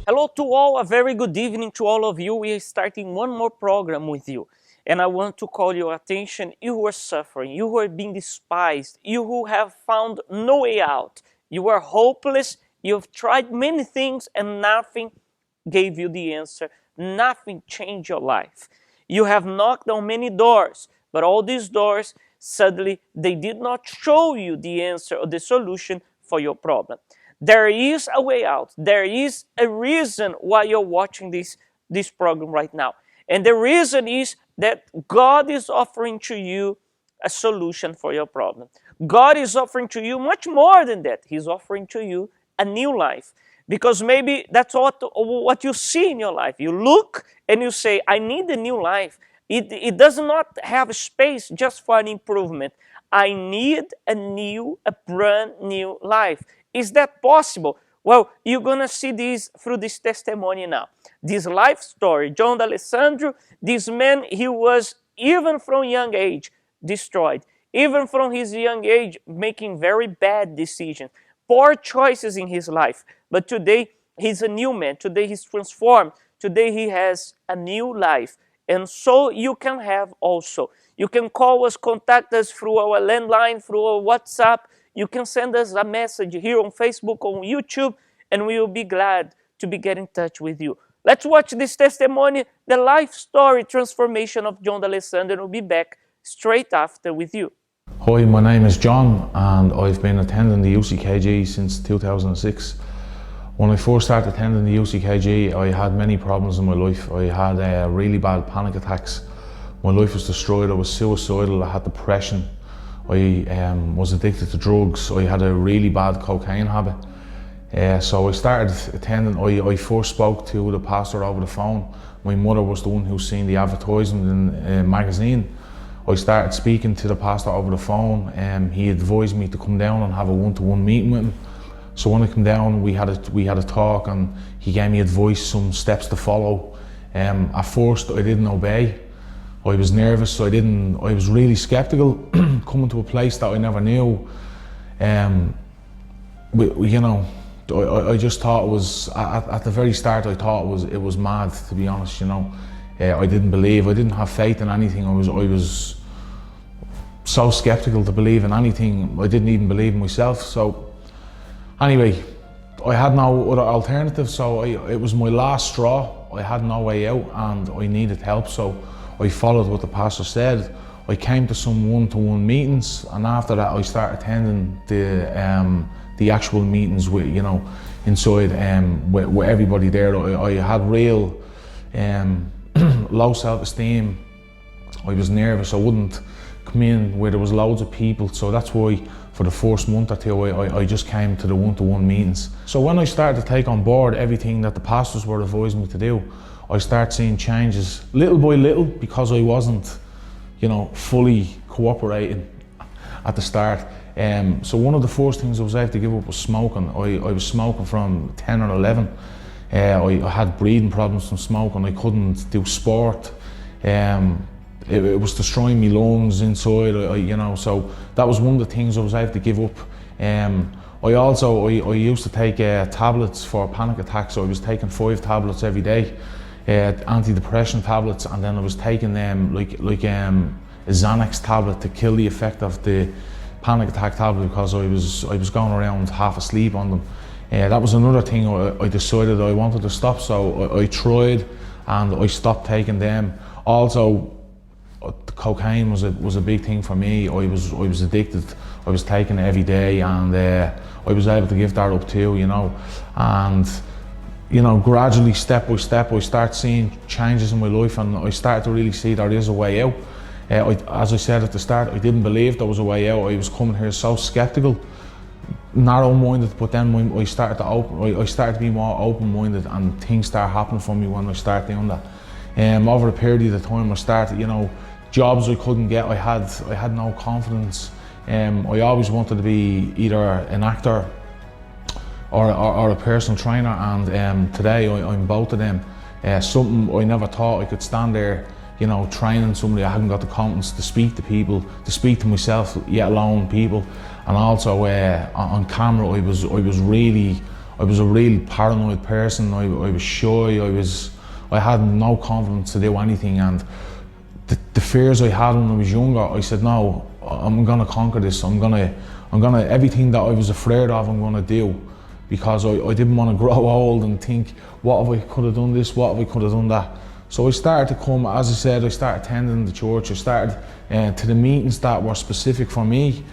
Hello to all, a very good evening to all of you. We are starting one more program with you. And I want to call your attention, you who are suffering, you who are being despised, you who have found no way out. You are hopeless, you've tried many things and nothing gave you the answer. Nothing changed your life. You have knocked on many doors, but all these doors, suddenly, they did not show you the answer or the solution for your problem. There is a way out. There is a reason why you're watching this program right now. And the reason is that God is offering to you a solution for your problem. God is offering to you much more than that. He's offering to you a new life. Because maybe that's what you see in your life. You look and you say, I need a new life. It does not have space just for an improvement. I need a brand new life. Is that possible? Well, you're going to see this through this testimony now. This life story, John D'Alessandro, this man, he was, even from young age, destroyed. Even from his young age, making very bad decisions, poor choices in his life. But today, he's a new man. Today, he's transformed. Today, he has a new life. And so you can have also. You can call us, contact us through our landline, through our WhatsApp. You can send us a message here on Facebook, on YouTube, and we will be glad to be getting in touch with you. Let's watch this testimony, the life story transformation of John D'Alessandro, and we'll be back straight after with you. Hi, my name is John and I've been attending the UCKG since 2006. When I first started attending the UCKG, I had many problems in my life. I had really bad panic attacks. My life was destroyed. I was suicidal. I had depression. I was addicted to drugs. I had a really bad cocaine habit. So I started attending. I first spoke to the pastor over the phone. My mother was the one who seen the advertisement in a magazine. I started speaking to the pastor over the phone. He advised me to come down and have a one-to-one meeting with him. So when I came down, we had a talk, and he gave me advice, some steps to follow. At first, I didn't obey. I was nervous. I was really skeptical coming to a place that I never knew. You know, I just thought it was at the very start. I thought it was mad, to be honest. You know, I didn't believe. I didn't have faith in anything. I was so skeptical to believe in anything. I didn't even believe in myself. So anyway, I had no other alternative. So it was my last straw. I had no way out, and I needed help. So I followed what the pastor said. I came to some one-to-one meetings, and after that I started attending the actual meetings with, you know, inside with everybody there. I had real low self-esteem. I was nervous. I wouldn't come in where there was loads of people. So that's why for the first month or two I just came to the one-to-one meetings. So when I started to take on board everything that the pastors were advising me to do, I started seeing changes little by little, because I wasn't, you know, fully cooperating at the start. So one of the first things I was able to give up was smoking. I was smoking from 10 or 11. I had breathing problems from smoking. I couldn't do sport. It was destroying my lungs inside, you know, so that was one of the things I was able to give up. I used to take tablets for panic attacks. So I was taking 5 tablets every day. Antidepressant tablets, and then I was taking them like a Xanax tablet to kill the effect of the panic attack tablet, because I was going around half asleep on them. That was another thing I decided I wanted to stop, so I tried and I stopped taking them. Also, the cocaine was a big thing for me. I was addicted. I was taking it every day, and I was able to give that up too, you know. And you know, gradually, step by step, I started seeing changes in my life, and I started to really see there is a way out. As I said at the start, I didn't believe there was a way out. I was coming here so skeptical, narrow-minded, but then I started to be more open-minded, and things started happening for me when I started doing that. Over a period of time, I started, you know, jobs I couldn't get. I had no confidence. I always wanted to be either an actor or a personal trainer, and today I'm both of them. Something I never thought I could stand there, you know, training somebody. I hadn't got the confidence to speak to people, to speak to myself, yet alone people. And also on camera, I was really I was a real paranoid person. I was shy. I had no confidence to do anything, and the fears I had when I was younger, I said, no, I'm gonna conquer this. I'm gonna everything that I was afraid of, I'm gonna do, because I didn't want to grow old and think, what if I could have done this, what if I could have done that. So I started to come, as I said, I started attending the church. I started to the meetings that were specific for me,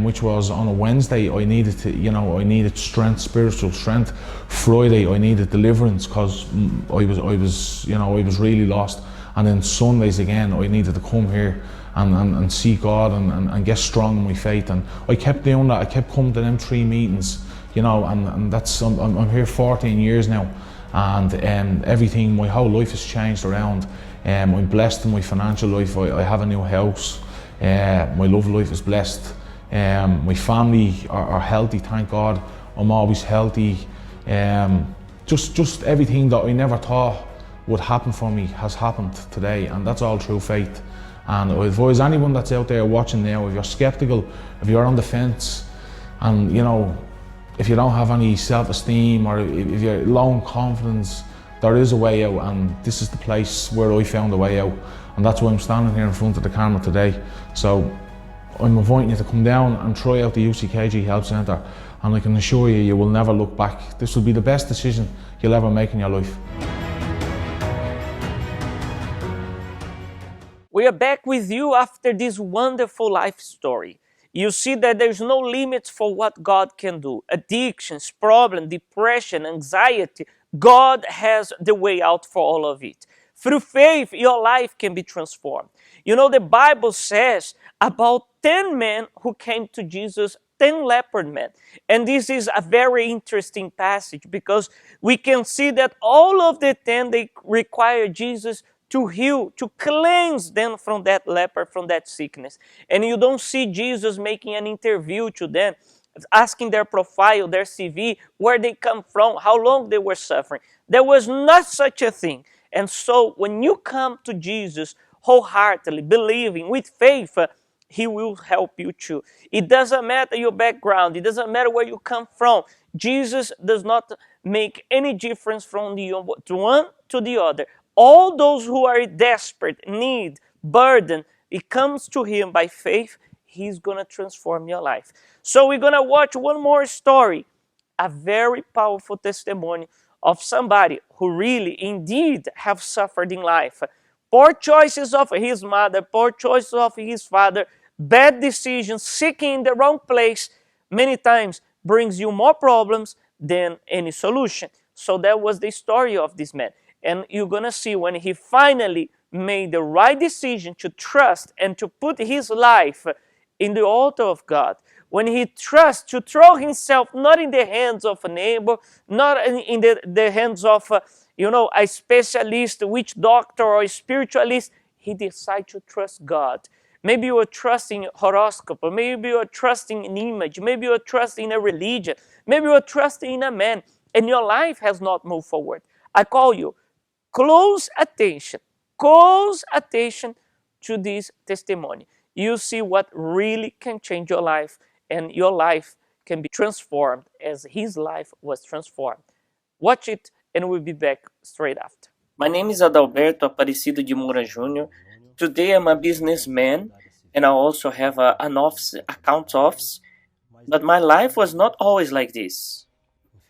which was on a Wednesday. I needed to, I needed strength, spiritual strength. Friday, I needed deliverance, because I was really lost. And then Sundays again, I needed to come here and see God and get strong in my faith. And I kept doing that. I kept coming to them 3 meetings, and that's, I'm here 14 years now. And everything, my whole life has changed around. I'm blessed in my financial life. I have a new house. My love life is blessed. My family are healthy, thank God. I'm always healthy. Just everything that I never thought would happen for me has happened today, and that's all through faith. And I advise anyone that's out there watching now, if you're skeptical, if you're on the fence, and if you don't have any self-esteem, or if you're low in confidence, there is a way out, and this is the place where I found a way out. And that's why I'm standing here in front of the camera today. So I'm inviting you to come down and try out the UCKG Help Centre, and I can assure you, you will never look back. This will be the best decision you'll ever make in your life. We are back with you after this wonderful life story. You see that there's no limits for what God can do. Addictions, problems, depression, anxiety, God has the way out for all of it. Through faith, your life can be transformed. The Bible says about 10 men who came to Jesus, 10 leopard men. And this is a very interesting passage, because we can see that all of the 10, they require Jesus to heal, to cleanse them from that leper, from that sickness. And you don't see Jesus making an interview to them, asking their profile, their CV, where they come from, how long they were suffering. There was not such a thing. And so when you come to Jesus wholeheartedly, believing, with faith, He will help you too. It doesn't matter your background. It doesn't matter where you come from. Jesus does not make any difference from the one to the other. All those who are desperate, need, burden, it comes to Him by faith. He's going to transform your life. So we're going to watch one more story, a very powerful testimony of somebody who really indeed have suffered in life. Poor choices of his mother, poor choices of his father, bad decisions, seeking in the wrong place, many times brings you more problems than any solution. So that was the story of this man. And you're going to see when he finally made the right decision to trust and to put his life in the altar of God, when he trusts to throw himself not in the hands of a neighbor, not in the hands of a specialist, witch doctor or a spiritualist, he decides to trust God. Maybe you are trusting horoscope, or maybe you are trusting an image, maybe you are trusting a religion, maybe you are trusting in a man, and your life has not moved forward. I call you, close attention to this testimony. You see what really can change your life, and your life can be transformed as his life was transformed. Watch it, and we'll be back straight after. My name is Adalberto Aparecido de Moura Jr. Today I'm a businessman, and I also have an account office, but my life was not always like this.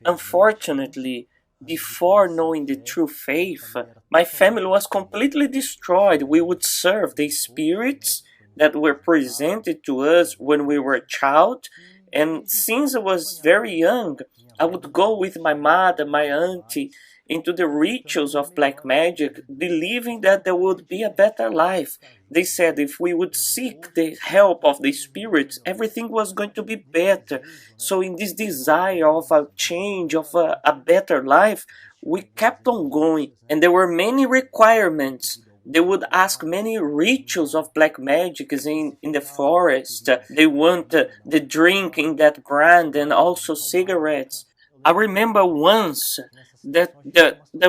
Unfortunately, before knowing the true faith, my family was completely destroyed. We would serve the spirits that were presented to us when we were a child, and since I was very young, I would go with my mother, my auntie, into the rituals of black magic, believing that there would be a better life. They said if we would seek the help of the spirits, everything was going to be better. So in this desire of a change, of a better life, we kept on going. And there were many requirements. They would ask many rituals of black magic in the forest. They want the drink in that brand, and also cigarettes. I remember once that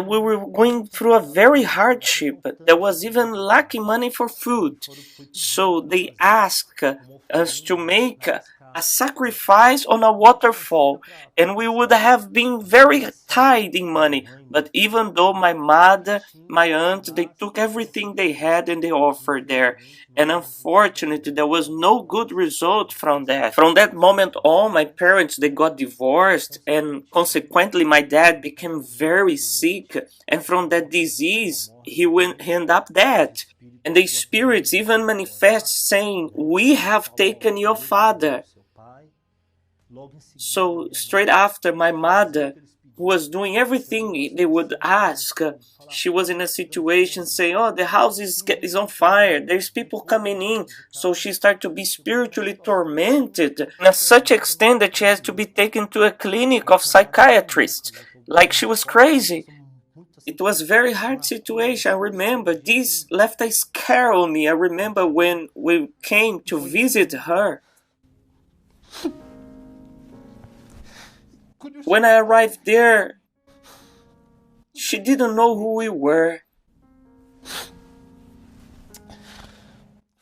we were going through a very hardship. There was even lacking money for food. So they asked us to make a sacrifice on a waterfall, and we would have been very tight in money. But even though my mother, my aunt, they took everything they had and they offered there. And unfortunately, there was no good result from that. From that moment on, my parents, they got divorced, and consequently, my dad became very sick. And from that disease, he ended up dead. And the spirits even manifest saying, "We have taken your father." So straight after my mother, who was doing everything they would ask, she was in a situation saying, "Oh, the house is on fire. There's people coming in." So she started to be spiritually tormented in a such extent that she has to be taken to a clinic of psychiatrists. Like she was crazy. It was a very hard situation. I remember this left a scare on me. I remember when we came to visit her. When I arrived there, she didn't know who we were.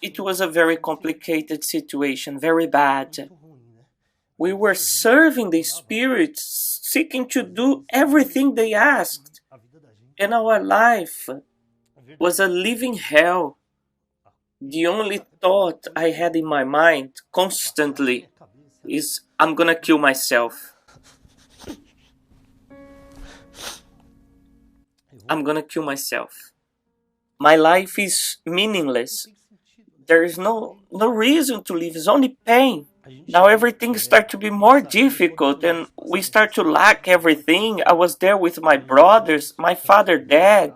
It was a very complicated situation, very bad. We were serving the spirits, seeking to do everything they asked. And our life was a living hell. The only thought I had in my mind constantly is, I'm gonna kill myself. I'm gonna kill myself. My life is meaningless. There is no reason to live, it's only pain. Now everything starts to be more difficult and we start to lack everything. I was there with my brothers, my father dead.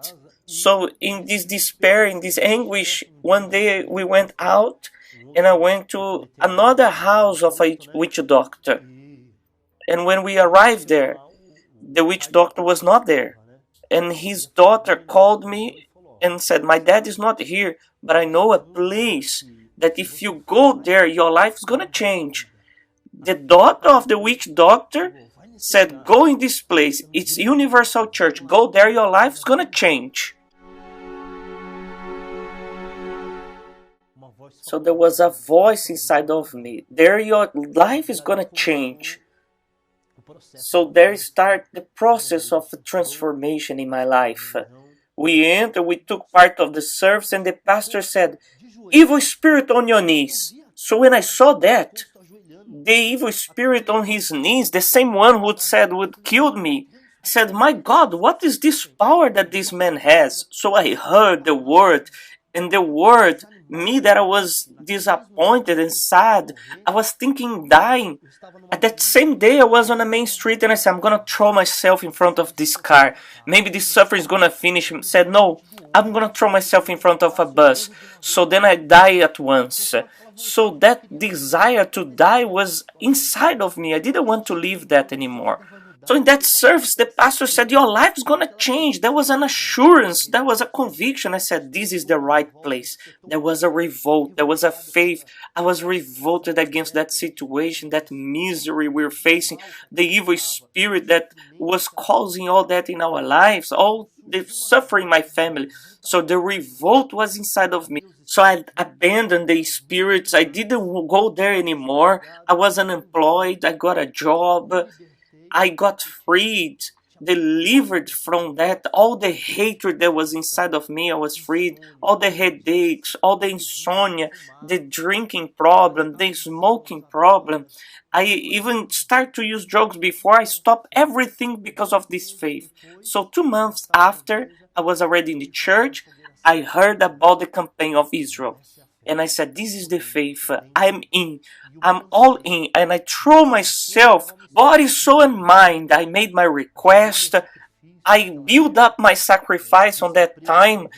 So in this despair, in this anguish, one day we went out and I went to another house of a witch doctor. And when we arrived there, the witch doctor was not there. And his daughter called me and said, "My dad is not here, but I know a place that if you go there, your life is gonna change." The daughter of the witch doctor said, "Go in this place, it's Universal Church, go there, your life is gonna change." So there was a voice inside of me, there your life is gonna change. So there started the process of transformation in my life. We took part of the service, and the pastor said, "Evil spirit on your knees." So when I saw that, the evil spirit on his knees, the same one who said would kill me, I said, "My God, what is this power that this man has?" So I heard the word, and the word, me that I was disappointed and sad, I was thinking dying. At that same day I was on the main street and I said, "I'm gonna throw myself in front of this car. Maybe this suffering is gonna finish." I said, "No, I'm gonna throw myself in front of a bus." So then I die at once. So that desire to die was inside of me. I didn't want to live that anymore. So in that service, the pastor said, "Your life is gonna change." There was an assurance, there was a conviction. I said, "This is the right place." There was a revolt, there was a faith. I was revolted against that situation, that misery we were facing, the evil spirit that was causing all that in our lives, all the suffering in my family. So the revolt was inside of me. So I abandoned the spirits. I didn't go there anymore. I was unemployed. I got a job. I got freed, delivered from that. All the hatred that was inside of me, I was freed. All the headaches, all the insomnia, the drinking problem, the smoking problem. I even started to use drugs before. I stopped everything because of this faith. So 2 months after I was already in the church, I heard about the campaign of Israel. And I said, "This is the faith. I'm in. I'm all in." And I threw myself, body, soul, and mind. I made my request. I built up my sacrifice on that time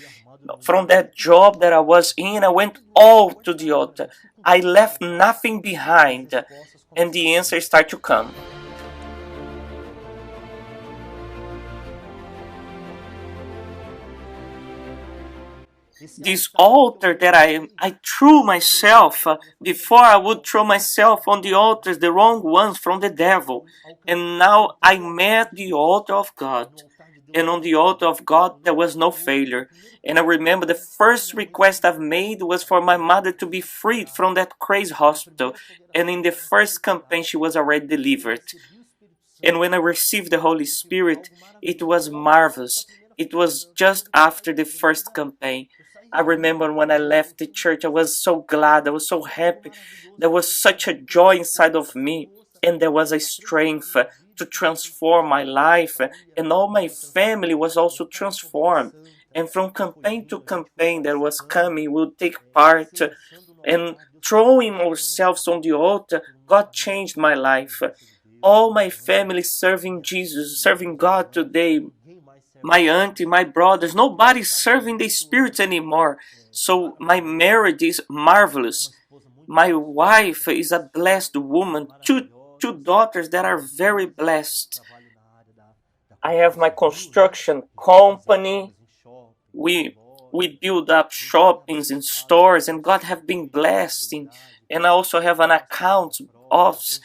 from that job that I was in. I went all to the altar. I left nothing behind. And the answer started to come. This altar that I threw myself, before I would throw myself on the altars, the wrong ones from the devil. And now I met the altar of God. And on the altar of God, there was no failure. And I remember the first request I've made was for my mother to be freed from that crazy hospital. And in the first campaign, she was already delivered. And when I received the Holy Spirit, it was marvelous. It was just after the first campaign. I remember when I left the church, I was so glad, I was so happy. There was such a joy inside of me, and there was a strength to transform my life, and all my family was also transformed. And from campaign to campaign that was coming, we'll take part, and throwing ourselves on the altar, God changed my life. All my family serving Jesus, serving God today. My auntie, my brothers, nobody's serving the spirits anymore. So my marriage is marvelous. My wife is a blessed woman. Two daughters that are very blessed. I have my construction company. We we build up shoppings and stores, and God have been blessing. And I also have an account office.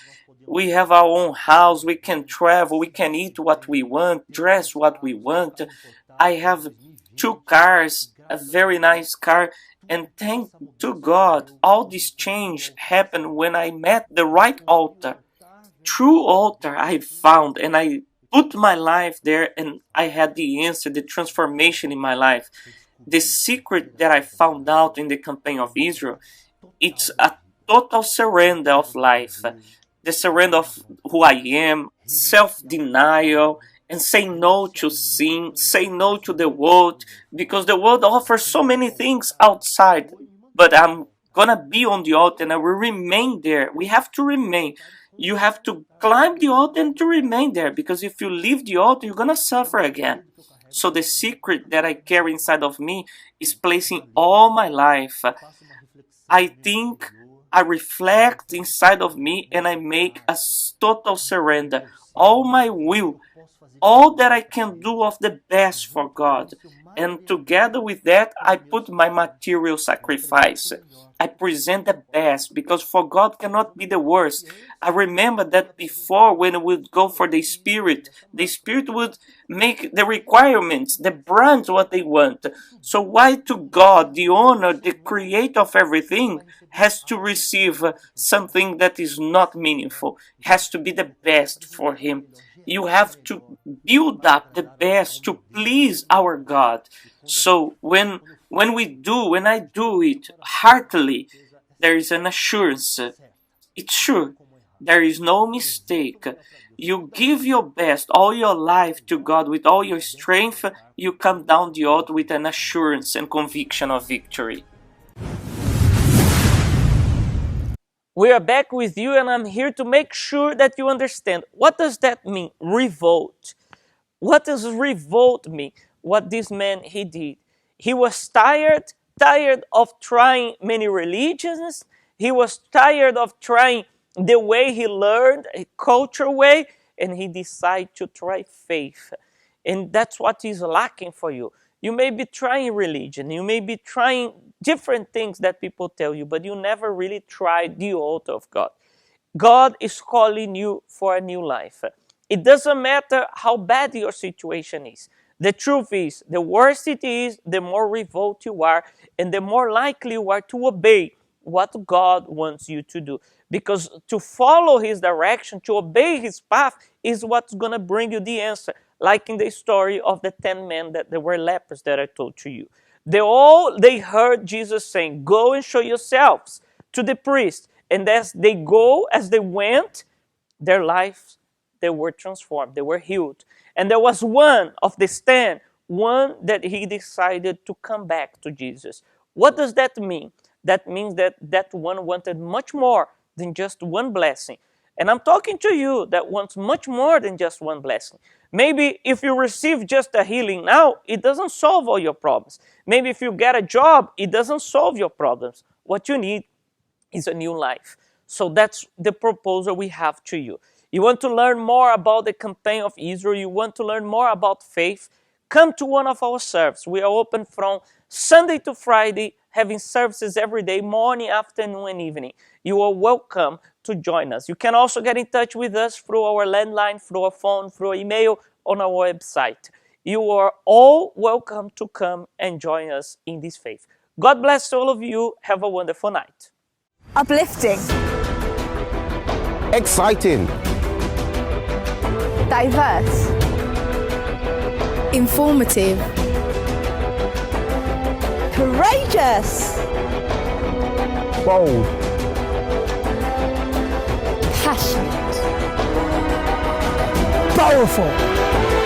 We have our own house. We can travel. We can eat what we want, dress what we want. I have two cars, a very nice car, and thank to God, all this change happened when I met the right altar. True altar I found, and I put my life there, and I had the answer, the transformation in my life. The secret that I found out in the campaign of Israel, it's a total surrender of life, the surrender of who I am, self-denial, and say no to sin, say no to the world, because the world offers so many things outside, but I'm gonna be on the altar and I will remain there. We have to remain. You have to climb the altar and to remain there, because if you leave the altar, you're gonna suffer again. So the secret that I carry inside of me is placing all my life. I think, I reflect inside of me, and I make a total surrender. All my will, all that I can do of the best for God. And together with that, I put my material sacrifice. I present the best, because for God cannot be the worst. I remember that before, when we would go for the Spirit would make the requirements, the brands what they want. So why to God, the owner, the creator of everything, has to receive something that is not meaningful, has to be the best for him. You have to build up the best to please our God. So when I do it heartily, there is an assurance. It's sure. There is no mistake. You give your best, all your life to God with all your strength, you come down the altar with an assurance and conviction of victory. We are back with you, and I'm here to make sure that you understand. What does that mean? Revolt. What does revolt mean? What this man he did. He was tired of trying many religions. He was tired of trying the way he learned, a culture way, and he decided to try faith. And that's what is lacking for you. You may be trying religion, you may be trying different things that people tell you, but you never really tried the altar of God. God is calling you for a new life. It doesn't matter how bad your situation is. The truth is, the worse it is, the more revolt you are, and the more likely you are to obey what God wants you to do. Because to follow His direction, to obey His path, is what's going to bring you the answer. Like in the story of the 10 men that they were lepers that I told to you. They heard Jesus saying, "Go and show yourselves to the priest." And as they went, their lives, they were transformed, they were healed. And there was one of the 10, one that he decided to come back to Jesus. What does that mean? That means that that one wanted much more than just one blessing. And I'm talking to you that wants much more than just one blessing. Maybe if you receive just a healing now, it doesn't solve all your problems. Maybe if you get a job, it doesn't solve your problems. What you need is a new life. So that's the proposal we have to you. You want to learn more about the campaign of Israel, you want to learn more about faith, come to one of our services. We are open from Sunday to Friday, having services every day, morning, afternoon, and evening. You are welcome to join us. You can also get in touch with us through our landline, through our phone, through our email, on our website. You are all welcome to come and join us in this faith. God bless all of you. Have a wonderful night. Uplifting. Exciting. Diverse. Informative. Courageous. Bold. Passionate. Powerful.